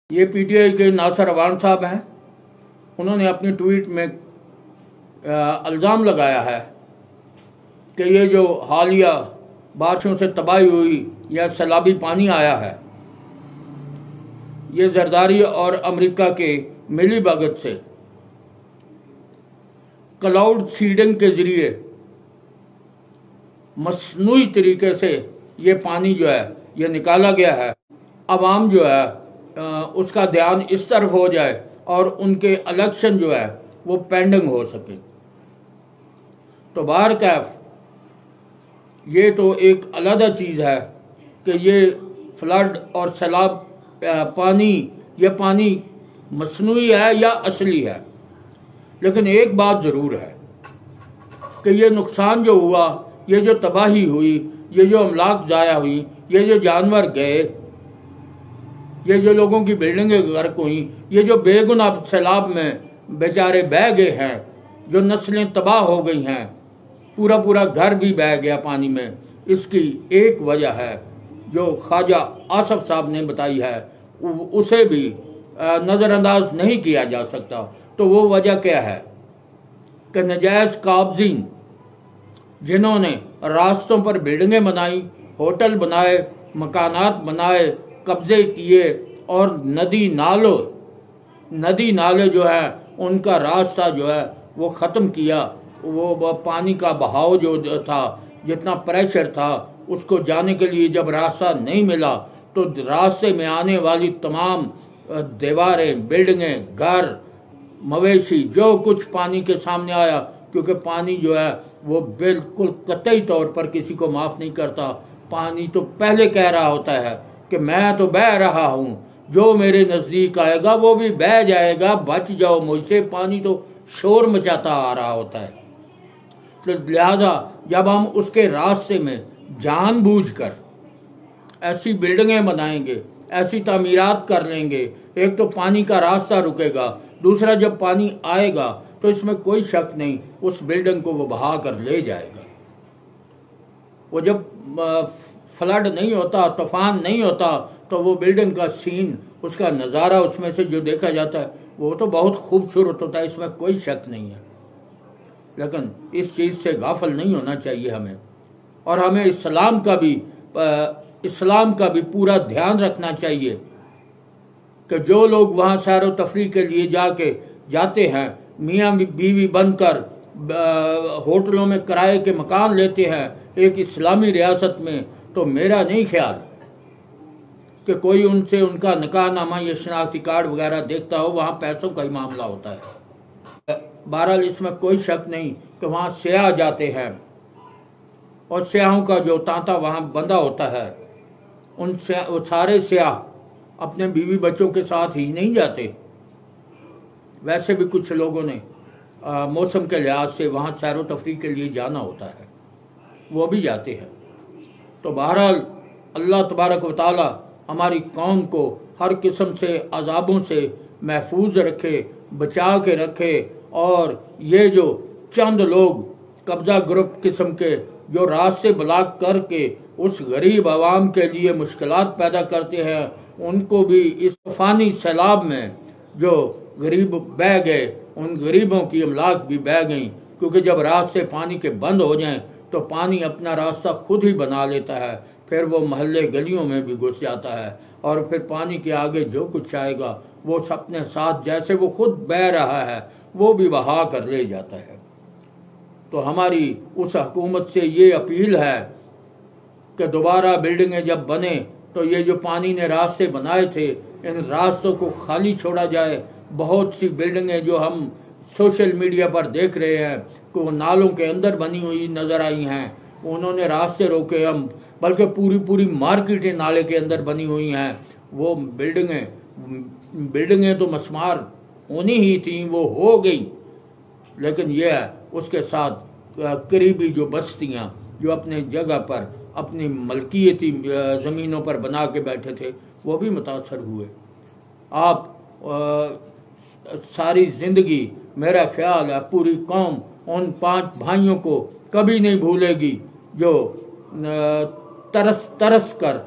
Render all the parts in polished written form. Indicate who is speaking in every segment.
Speaker 1: ये पीटीआई के नासिर अवान साहब हैं। उन्होंने अपनी ट्वीट में इल्ज़ाम लगाया है कि ये जो हालिया बारिशों से तबाही हुई या सैलाबी पानी आया है, ये जरदारी और अमेरिका के मिली भगत से क्लाउड सीडिंग के जरिए मसनूई तरीके से ये पानी जो है ये निकाला गया है। अवाम जो है उसका ध्यान इस तरफ हो जाए और उनके इलेक्शन जो है वो पेंडिंग हो सके। तो बहरकैफ ये तो एक अलग चीज़ है कि ये फ्लड और सैलाब पानी, ये पानी मसनूई है या असली है। लेकिन एक बात ज़रूर है कि ये नुकसान जो हुआ, ये जो तबाही हुई, ये जो अमलाक ज़ाया हुई, ये जो जानवर गए, ये जो लोगों की बिल्डिंगें गर्क हुई, ये जो बेगुनाह सैलाब में बेचारे बह गए हैं, जो नस्लें तबाह हो गई हैं, पूरा पूरा घर भी बह गया पानी में, इसकी एक वजह है जो ख्वाजा आसफ साहब ने बताई है, उसे भी नज़रअंदाज नहीं किया जा सकता। तो वो वजह क्या है कि नजायज़ काब्ज़ीन जिन्होंने रास्तों पर बिल्डिंगें बनाई, होटल बनाए, मकानात बनाए, कब्जे किए और नदी नाले जो है उनका रास्ता जो है वो ख़त्म किया। वो पानी का बहाव जो था, जितना प्रेशर था, उसको जाने के लिए जब रास्ता नहीं मिला तो रास्ते में आने वाली तमाम दीवारें, बिल्डिंगें, घर, मवेशी, जो कुछ पानी के सामने आया, क्योंकि पानी जो है वो बिल्कुल कतई तौर पर किसी को माफ़ नहीं करता। पानी तो पहले कह रहा होता है कि मैं तो बह रहा हूँ, जो मेरे नज़दीक आएगा वो भी बह जाएगा, बच जाओ मुझसे। पानी तो शोर मचाता आ रहा होता है। तो लिहाजा जब हम उसके रास्ते में जानबूझकर ऐसी बिल्डिंगें बनाएंगे, ऐसी तामीरात कर लेंगे, एक तो पानी का रास्ता रुकेगा, दूसरा जब पानी आएगा तो इसमें कोई शक नहीं उस बिल्डिंग को वो बहा कर ले जाएगा। वो जब फ्लड नहीं होता, तूफान नहीं होता, तो वो बिल्डिंग का सीन, उसका नज़ारा उसमें से जो देखा जाता है वो तो बहुत खूबसूरत होता है, इसमें कोई शक नहीं है। लेकिन इस चीज़ से गाफिल नहीं होना चाहिए हमें, और हमें इस्लाम का भी पूरा ध्यान रखना चाहिए कि जो लोग वहाँ सैर व तफरीह के लिए जाते हैं, मियाँ बीवी बनकर होटलों में किराए के मकान लेते हैं एक इस्लामी रियासत में, तो मेरा नहीं ख्याल कि कोई उनसे उनका निकाहनामा या शनाख्ती कार्ड वगैरह देखता हो। वहाँ पैसों का ही मामला होता है। बहरहाल इसमें कोई शक नहीं कि वहाँ सियाह जाते हैं और सियाहों का जो तांता वहाँ बंधा होता है, वो सारे सियाह अपने बीवी बच्चों के साथ ही नहीं जाते। वैसे भी कुछ लोगों ने मौसम के लिहाज से वहाँ सैर व तफरीह के लिए जाना होता है, वो भी जाते हैं। तो बहरहाल अल्लाह तबारक व तआला हमारी कौम को हर किस्म से अजाबों से महफूज रखे, बचा के रखे, और ये जो चंद लोग कब्जा ग्रुप किस्म के जो रास्ते ब्लॉक करके उस गरीब आवाम के लिए मुश्किलात पैदा करते हैं, उनको भी इस तूफानी सैलाब में जो गरीब बह गए, उन गरीबों की अमलाक भी बह गई। क्योंकि जब रास्ते पानी के बंद हो जाएं तो पानी अपना रास्ता खुद ही बना लेता है, फिर वो मोहल्ले गलियों में भी घुस जाता है, और फिर पानी के आगे जो कुछ आएगा वो अपने साथ जैसे वो खुद बह रहा है वो भी बहा कर ले जाता है। तो हमारी उस हुकूमत से ये अपील है कि दोबारा बिल्डिंगें जब बने तो ये जो पानी ने रास्ते बनाए थे, इन रास्तों को खाली छोड़ा जाए। बहुत सी बिल्डिंगें जो हम सोशल मीडिया पर देख रहे हैं कि वो नालों के अंदर बनी हुई नज़र आई हैं, उन्होंने रास्ते रोके, हम बल्कि पूरी मार्केटें नाले के अंदर बनी हुई हैं। वो बिल्डिंगें तो मस्मार होनी ही थी, वो हो गई। लेकिन यह है उसके साथ करीबी जो बस्तियां जो अपने जगह पर अपनी मलकियती ज़मीनों पर बना के बैठे थे, वो भी मुतासर हुए। आप सारी ज़िंदगी, मेरा ख्याल है पूरी कौम उन 5 भाइयों को कभी नहीं भूलेगी जो तरस कर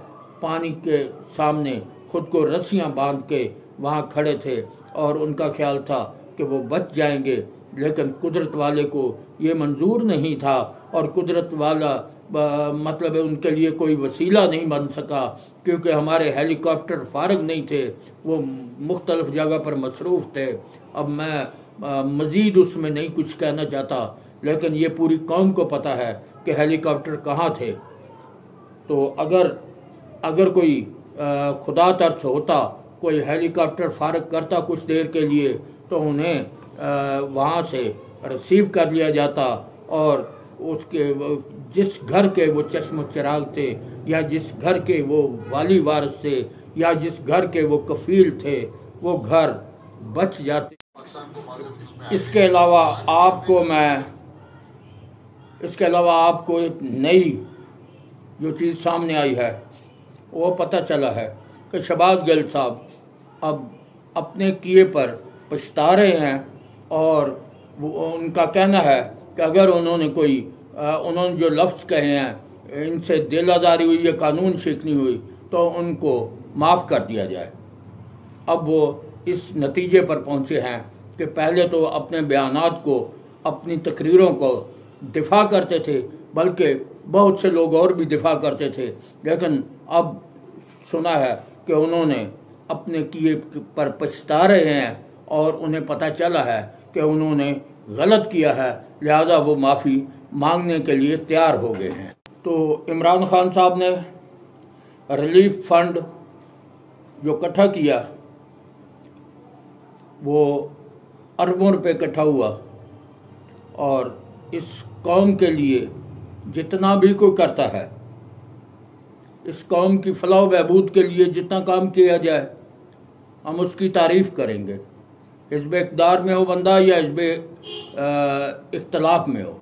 Speaker 1: पानी के सामने खुद को रस्सियां बांध के वहाँ खड़े थे और उनका ख्याल था कि वो बच जाएंगे, लेकिन कुदरत वाले को ये मंजूर नहीं था और कुदरत वाला मतलब उनके लिए कोई वसीला नहीं बन सका, क्योंकि हमारे हेलीकॉप्टर फारग नहीं थे, वो मुख्तलिफ जगह पर मसरूफ़ थे। अब मैं मज़ीद उसमें नहीं कुछ कहना चाहता, लेकिन ये पूरी कौम को पता है कि हेलीकॉप्टर कहाँ थे। तो अगर कोई खुदा तरस होता, कोई हेलीकॉप्टर फारग करता कुछ देर के लिए, तो उन्हें वहाँ से रिसीव कर लिया जाता और उसके जिस घर के वो चश्म चिराग थे, या जिस घर के वो वाली वारिस थे, या जिस घर के वो कफील थे, वो घर बच जाते। इसके अलावा आपको एक नई जो चीज़ सामने आई है, वो पता चला है कि शहबाज गिल साहब अब अपने किए पर पछता रहे हैं और उनका कहना है कि अगर उन्होंने जो लफ्ज़ कहे हैं, इनसे दिल आज़ारी हुई या कानून शिकनी हुई, तो उनको माफ़ कर दिया जाए। अब वो इस नतीजे पर पहुंचे हैं कि पहले तो अपने बयानात को, अपनी तकरीरों को दिफा करते थे, बल्कि बहुत से लोग और भी दिफा करते थे, लेकिन अब सुना है कि उन्होंने अपने किए पर पछता रहे हैं और उन्हें पता चला है कि उन्होंने गलत किया है, लिहाजा वो माफ़ी मांगने के लिए तैयार हो गए हैं। तो इमरान खान साहब ने रिलीफ फंड जो इकट्ठा किया, वो अरबों रुपए इकट्ठा हुआ, और इस कौम के लिए जितना भी कोई करता है, इस कौम की फलाह बहबूद के लिए जितना काम किया जाए, हम उसकी तारीफ करेंगे। हिज़्ब इक़्तिदार में हो बंदा या हिज़्ब इख्तिलाफ में हो,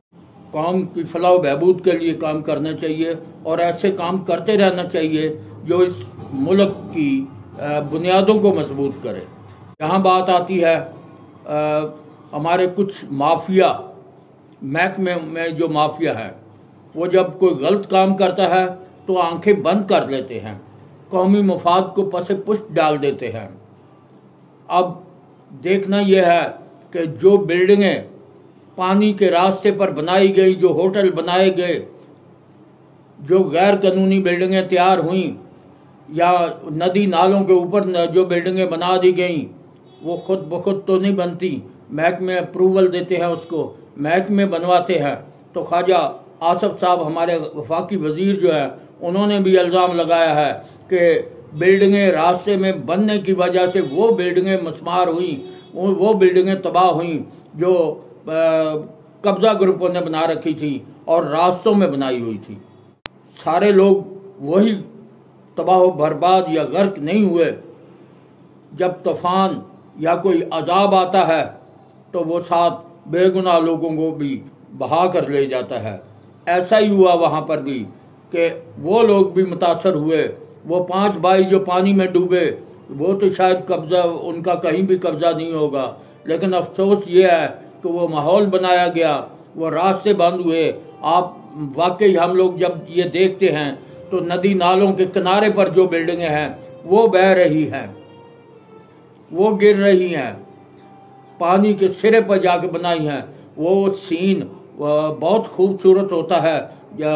Speaker 1: कौम की फलाह बहबूद के लिए काम करना चाहिए और ऐसे काम करते रहना चाहिए जो इस मुल्क की बुनियादों को मजबूत करे। यहाँ बात आती है हमारे कुछ माफिया महकमे में जो माफिया है, वो जब कोई गलत काम करता है तो आंखें बंद कर लेते हैं, कौमी मफाद को पसे पुष्ट डाल देते हैं। अब देखना यह है कि जो बिल्डिंगें पानी के रास्ते पर बनाई गई, जो होटल बनाए गए, जो गैर कानूनी बिल्डिंगें तैयार हुई, या नदी नालों के ऊपर जो बिल्डिंगें बना दी गई, वो खुद ब खुद तो नहीं बनती, महकमे अप्रूवल देते हैं उसको, महकमे बनवाते हैं। तो ख्वाजा आसफ साहब हमारे वफाकी वजीर जो है, उन्होंने भी इल्ज़ाम लगाया है कि बिल्डिंगें रास्ते में बनने की वजह से वो बिल्डिंगें मस्मार हुई, वो बिल्डिंगें तबाह हुई जो कब्जा ग्रुपों ने बना रखी थी और रास्तों में बनाई हुई थी। सारे लोग वही तबाह बर्बाद या गर्क नहीं हुए। जब तूफान या कोई अजाब आता है तो वो साथ बेगुनाह लोगों को भी बहा कर ले जाता है। ऐसा ही हुआ वहाँ पर भी कि वो लोग भी मुतासर हुए। वो 5 भाई जो पानी में डूबे, वो तो शायद कब्जा उनका कहीं भी कब्जा नहीं होगा, लेकिन अफसोस ये है कि वो माहौल बनाया गया, वो रास्ते बंद हुए। आप वाकई हम लोग जब ये देखते हैं तो नदी नालों के किनारे पर जो बिल्डिंगें हैं वो बह रही हैं, वो गिर रही हैं, पानी के सिरे पर जाके बनाई हैं। वो सीन बहुत खूबसूरत होता है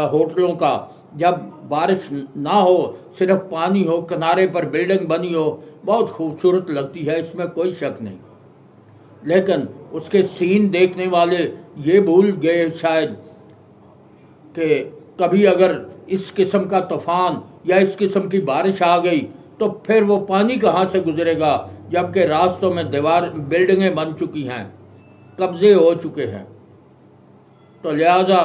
Speaker 1: होटलों का, जब बारिश ना हो, सिर्फ पानी हो, किनारे पर बिल्डिंग बनी हो, बहुत खूबसूरत लगती है, इसमें कोई शक नहीं। लेकिन उसके सीन देखने वाले ये भूल गए शायद कि कभी अगर इस किस्म का तूफान या इस किस्म की बारिश आ गई तो फिर वो पानी कहाँ से गुजरेगा, जबकि रास्तों में दीवार बिल्डिंगें बन चुकी हैं, कब्जे हो चुके हैं। तो लिहाजा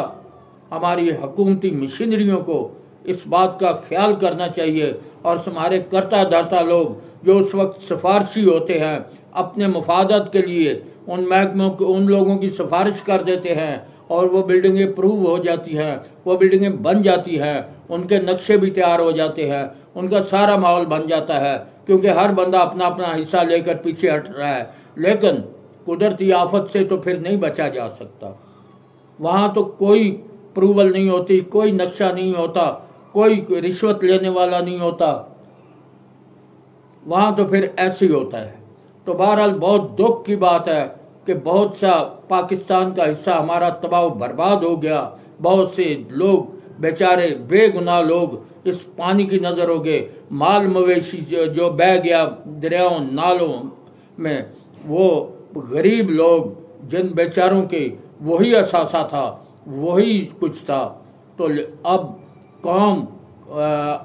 Speaker 1: हमारी हुकूमती मशीनरियों को इस बात का ख्याल करना चाहिए, और हमारे करता धरता लोग जो उस वक्त सिफारशी होते हैं, अपने मुफादत के लिए उन महकमों को, उन लोगों की सिफारिश कर देते हैं और वो बिल्डिंगें अप्रूव हो जाती हैं, वो बिल्डिंगें बन जाती हैं, उनके नक्शे भी तैयार हो जाते हैं, उनका सारा माहौल बन जाता है, क्योंकि हर बंदा अपना अपना हिस्सा लेकर पीछे हट रहा है। लेकिन कुदरती आफत से तो फिर नहीं बचा जा सकता। वहाँ तो कोई अप्रूवल नहीं होती, कोई नक्शा नहीं होता, कोई रिश्वत लेने वाला नहीं होता। वहाँ तो फिर ऐसे ही होता है। तो बहरहाल बहुत दुख की बात है कि बहुत सा पाकिस्तान का हिस्सा हमारा तबाह बर्बाद हो गया। बहुत से लोग बेचारे बेगुनाह लोग इस पानी की नजर हो गए। माल मवेशी जो बह गया दरियाओं नालों में, वो गरीब लोग जिन बेचारों के वही असासा था, वही कुछ था। तो अब कौम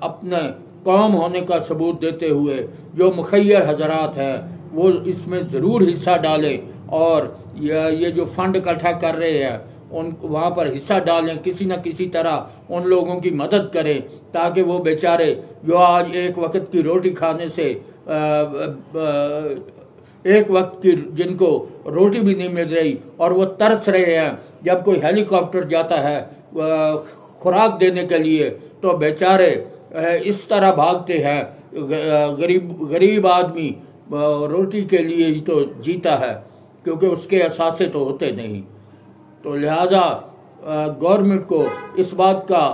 Speaker 1: अपने कौम होने का सबूत देते हुए जो मुखय्यर हजरात हैं वो इसमें ज़रूर हिस्सा डालें और ये जो फंड इकट्ठा कर रहे हैं उन वहाँ पर हिस्सा डालें, किसी न किसी तरह उन लोगों की मदद करें ताकि वो बेचारे जो आज एक वक्त की रोटी खाने से एक वक्त की जिनको रोटी भी नहीं मिल रही और वो तरस रहे हैं, जब कोई हेलीकॉप्टर जाता है खुराक देने के लिए तो बेचारे इस तरह भागते हैं। गरीब आदमी रोटी के लिए ही तो जीता है क्योंकि उसके असासे तो होते नहीं। तो लिहाजा गवर्नमेंट को इस बात का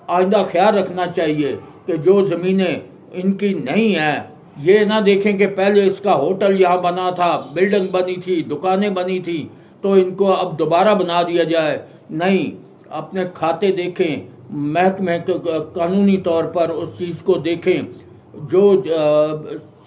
Speaker 1: आइंदा ख्याल रखना चाहिए कि जो ज़मीनें इनकी नहीं हैं, ये ना देखें कि पहले इसका होटल यहाँ बना था, बिल्डिंग बनी थी, दुकानें बनी थी, तो इनको अब दोबारा बना दिया जाए। नहीं, अपने खाते देखें, महकमे कानूनी तौर पर उस चीज़ को देखें। जो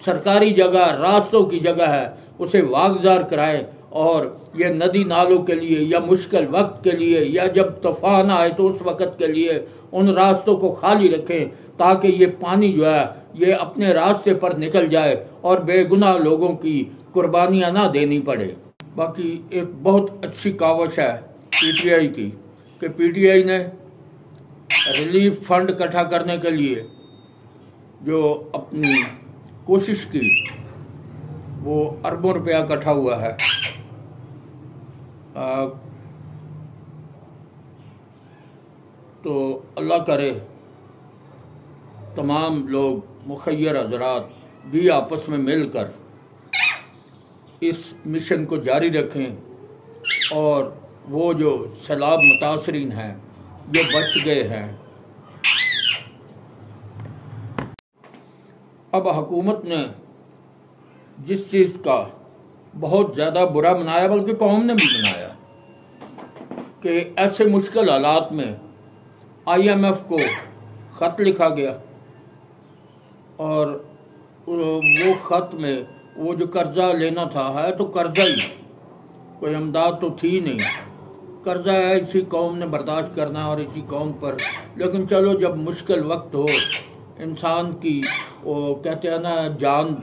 Speaker 1: सरकारी जगह रास्तों की जगह है उसे वागजार कराएं और ये नदी नालों के लिए या मुश्किल वक्त के लिए या जब तूफान आए तो उस वक्त के लिए उन रास्तों को खाली रखें ताकि ये पानी जो है ये अपने रास्ते पर निकल जाए और बेगुनाह लोगों की कुर्बानियां ना देनी पड़े। बाकी एक बहुत अच्छी कावश है पीटीआई की कि पीटीआई ने रिलीफ फंड इकट्ठा करने के लिए जो अपनी कोशिश की वो अरबों रुपया इकट्ठा हुआ है। तो अल्लाह करे तमाम लोग मुखय्यर हजरात भी आपस में मिलकर इस मिशन को जारी रखें और वो जो सैलाब मुतासरीन हैं ये बच गए हैं। अब हुकूमत ने जिस चीज़ का बहुत ज़्यादा बुरा मनाया, बल्कि कौम ने भी मनाया, कि ऐसे मुश्किल हालात में IMF को ख़त लिखा गया और वो ख़त में वो जो कर्जा लेना था, है तो कर्जा ही, कोई इमदाद तो थी नहीं, कर्जा है, इसी कौम ने बर्दाश्त करना और इसी कौम पर। लेकिन चलो जब मुश्किल वक्त हो, इंसान की वो कहते हैं ना जान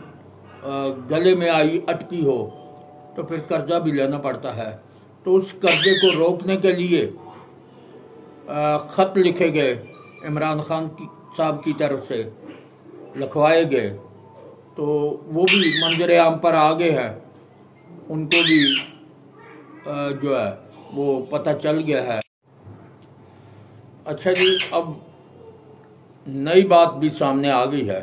Speaker 1: गले में आई अटकी हो, तो फिर कर्जा भी लेना पड़ता है। तो उस कर्जे को रोकने के लिए ख़त लिखे गए, इमरान खान साहब की तरफ से लिखवाए गए, तो वो भी मंजर आम पर आ गए हैं, उनको भी जो है वो पता चल गया है। अच्छा जी, अब नई बात भी सामने आ गई है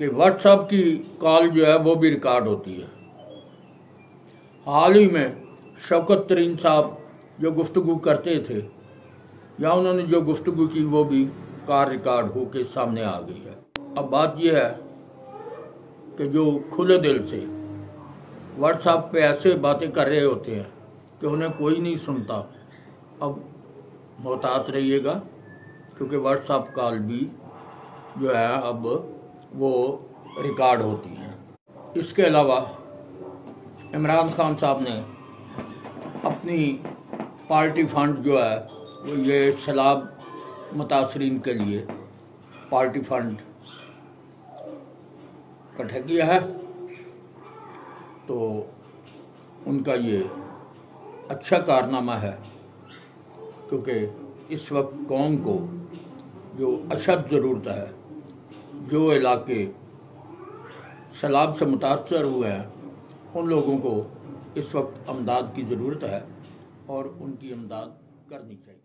Speaker 1: कि व्हाट्सएप की कॉल जो है वो भी रिकॉर्ड होती है। हाल ही में शौकत तरीन साहब जो गुफ्तगू करते थे या उन्होंने जो गुफ्तगू की वो भी कॉल रिकॉर्ड होके सामने आ गई है। अब बात यह है कि जो खुले दिल से व्हाट्सएप पे ऐसे बातें कर रहे होते हैं कि उन्हें कोई नहीं सुनता, अब मोहतात रहिएगा क्योंकि व्हाट्सएप कॉल भी जो है अब वो रिकॉर्ड होती हैं। इसके अलावा इमरान खान साहब ने अपनी पार्टी फंड जो है वो ये सैलाब मुतासरीन के लिए पार्टी फंड इकट्ठा किया है, तो उनका ये अच्छा कारनामा है क्योंकि इस वक्त कौम को जो अशद ज़रूरत है, जो इलाके सैलाब से मुतासर हुए हैं, उन लोगों को इस वक्त अमदाद की ज़रूरत है और उनकी अमदाद करनी चाहिए।